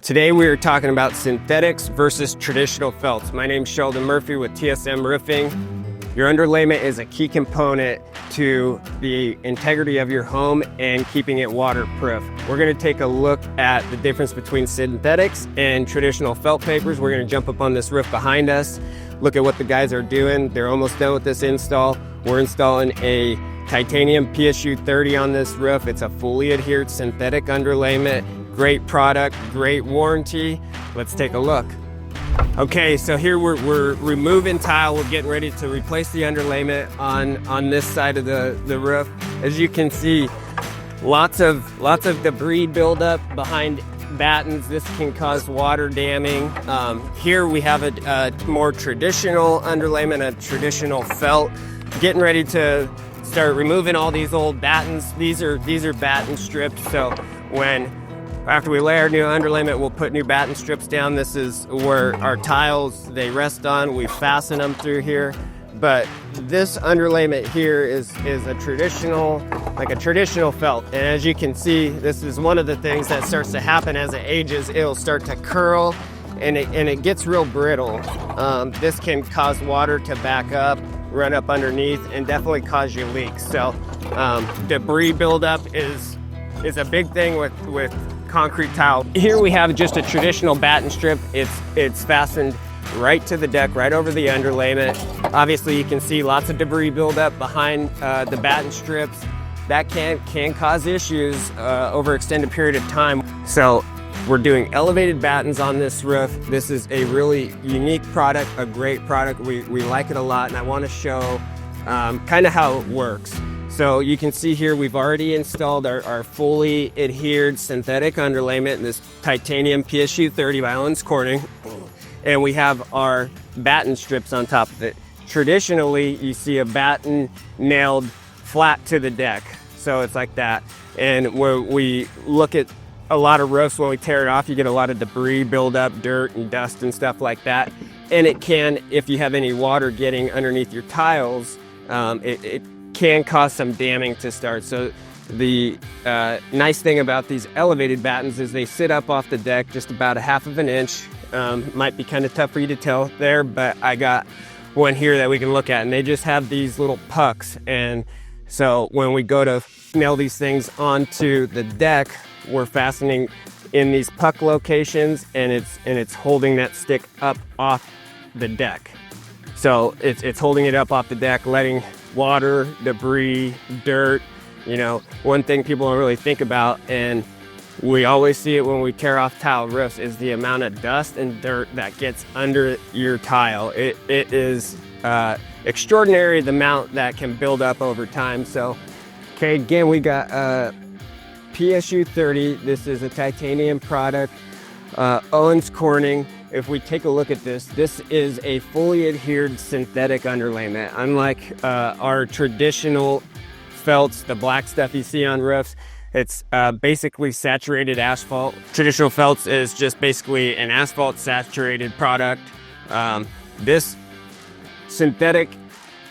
Today we are talking about synthetics versus traditional felts. My name is Sheldon Murphy with TSM Roofing. Your underlayment is a key component to the integrity of your home and keeping it waterproof. We're going to take a look at the difference between synthetics and traditional felt papers. We're going to jump up on this roof behind us, look at what the guys are doing. They're almost done with this install. We're installing a titanium PSU 30 on this roof. It's a fully adhered synthetic underlayment. Great product, great warranty. Let's take a look. Okay, so here we're removing tile. We're getting ready to replace the underlayment on this side of the roof. As you can see, lots of debris buildup behind battens. This can cause water damming. Here we have a more traditional underlayment, a traditional felt. Getting ready to start removing all these old battens. These are batten strips. So after we lay our new underlayment, we'll put new batten strips down. This is where our tiles, they rest on. We fasten them through here. But this underlayment here is a traditional felt. And as you can see, this is one of the things that starts to happen as it ages. It'll start to curl and it gets real brittle. This can cause water to back up, run up underneath, and definitely cause you leaks. So debris buildup is a big thing with concrete tile. Here we have just a traditional batten strip. It's fastened right to the deck, right over the underlayment. Obviously you can see lots of debris buildup behind the batten strips. That can cause issues over an extended period of time. So we're doing elevated battens on this roof. This is a really unique product, a great product. We like it a lot, and I want to show kind of how it works. So you can see here we've already installed our fully adhered synthetic underlayment in this titanium PSU 30 by Owens Corning, and we have our batten strips on top of it. Traditionally, you see a batten nailed flat to the deck, so it's like that. And when we look at a lot of roofs, when we tear it off, you get a lot of debris buildup, dirt and dust and stuff like that. And it can, if you have any water getting underneath your tiles, it can cause some damming to start. So the nice thing about these elevated battens is they sit up off the deck just about 1/2 inch. Might be kind of tough for you to tell there, but I got one here that we can look at, and they just have these little pucks. And so when we go to nail these things onto the deck, we're fastening in these puck locations, and it's holding that stick up off the deck. So it's holding it up off the deck, letting water, debris, dirt, one thing people don't really think about, and we always see it when we tear off tile roofs, is the amount of dust and dirt that gets under your tile. It is extraordinary the amount that can build up over time. So, okay, again, we got PSU 30. This is a titanium product, Owens Corning. If we take a look at this is a fully adhered synthetic underlayment. Unlike our traditional felts, the black stuff you see on roofs, it's basically saturated asphalt. Traditional felts is just basically an asphalt saturated product. This synthetic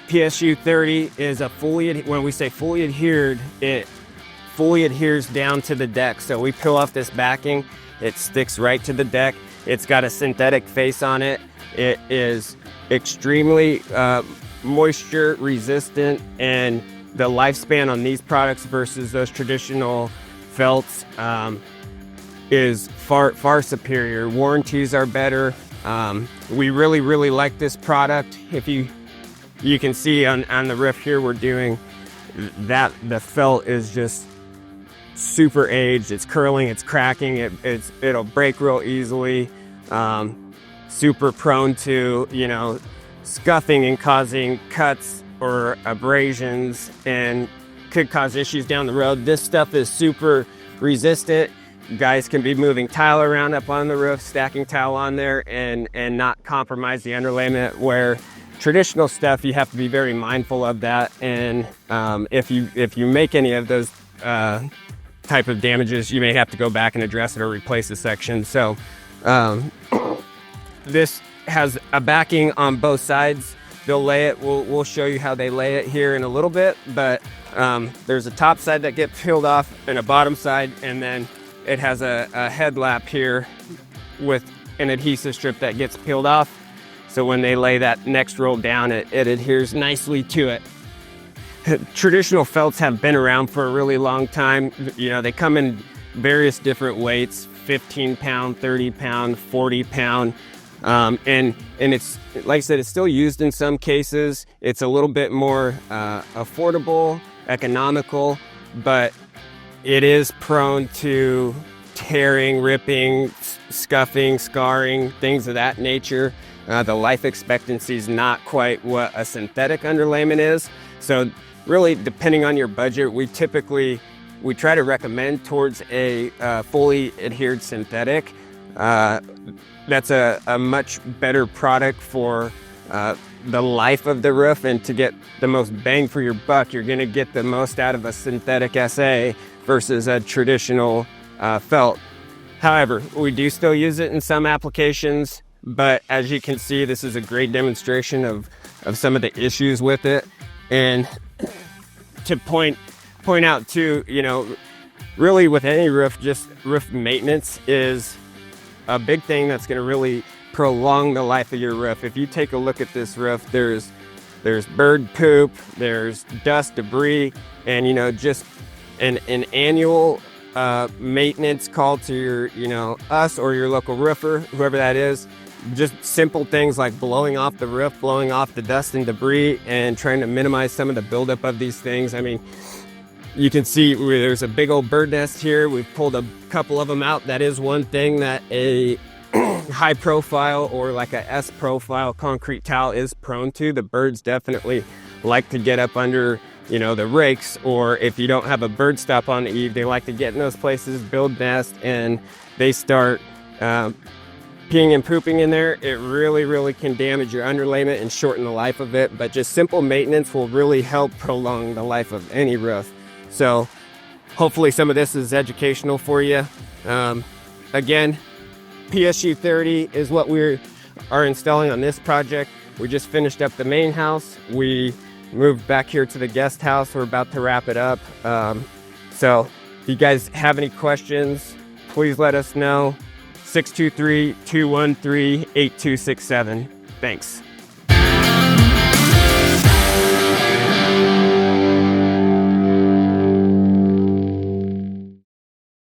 PSU 30 is a when we say fully adhered, it fully adheres down to the deck. So we peel off this backing, it sticks right to the deck. It's got a synthetic face on it. It is extremely moisture resistant, and the lifespan on these products versus those traditional felts is far superior. Warranties are better. We really like this product. If you can see on the roof here, we're doing that. The felt is just super aged. It's curling, it's cracking, it'll break real easily. Super prone to scuffing and causing cuts or abrasions, and could cause issues down the road. This stuff is super resistant. Guys can be moving tile around up on the roof, stacking tile on there, and not compromise the underlayment, where traditional stuff, you have to be very mindful of that. And if you make any of those type of damages, you may have to go back and address it or replace a section. So this has a backing on both sides. They'll lay it, we'll show you how they lay it here in a little bit, but there's a top side that gets peeled off and a bottom side, and then it has a headlap here with an adhesive strip that gets peeled off. So when they lay that next roll down, it adheres nicely to it. Traditional felts have been around for a really long time. You know, they come in various different weights, 15 pound, 30 pound, 40 pound. And it's, like I said, it's still used in some cases. It's a little bit more affordable, economical, but it is prone to tearing, ripping, scuffing, scarring, things of that nature. The life expectancy is not quite what a synthetic underlayment is. So really, depending on your budget, we try to recommend towards a fully adhered synthetic. That's a much better product for the life of the roof, and to get the most bang for your buck, you're gonna get the most out of a synthetic SA versus a traditional felt. However, we do still use it in some applications, but as you can see, this is a great demonstration of some of the issues with it. And to point out too, you know, really with any roof, just roof maintenance is a big thing that's going to really prolong the life of your roof. If you take a look at this roof, there's bird poop, there's dust, debris, and, you know, just an annual maintenance call to your, you know, us or your local roofer, whoever that is. Just simple things like blowing off the roof, blowing off the dust and debris, and trying to minimize some of the buildup of these things. I mean, you can see there's a big old bird nest here. We've pulled a couple of them out. That is one thing that a high profile or like a S profile concrete tile is prone to. The birds definitely like to get up under, you know, the rakes, or if you don't have a bird stop on the eave, they like to get in those places, build nest, and they start peeing and pooping in there. It really can damage your underlayment and shorten the life of it, but just simple maintenance will really help prolong the life of any roof. So hopefully some of this is educational for you. Again, PSU 30 is what we are installing on this project. We just finished up the main house. We moved back here to the guest house. We're about to wrap it up. So if you guys have any questions, please let us know. 623-213-8267. Thanks.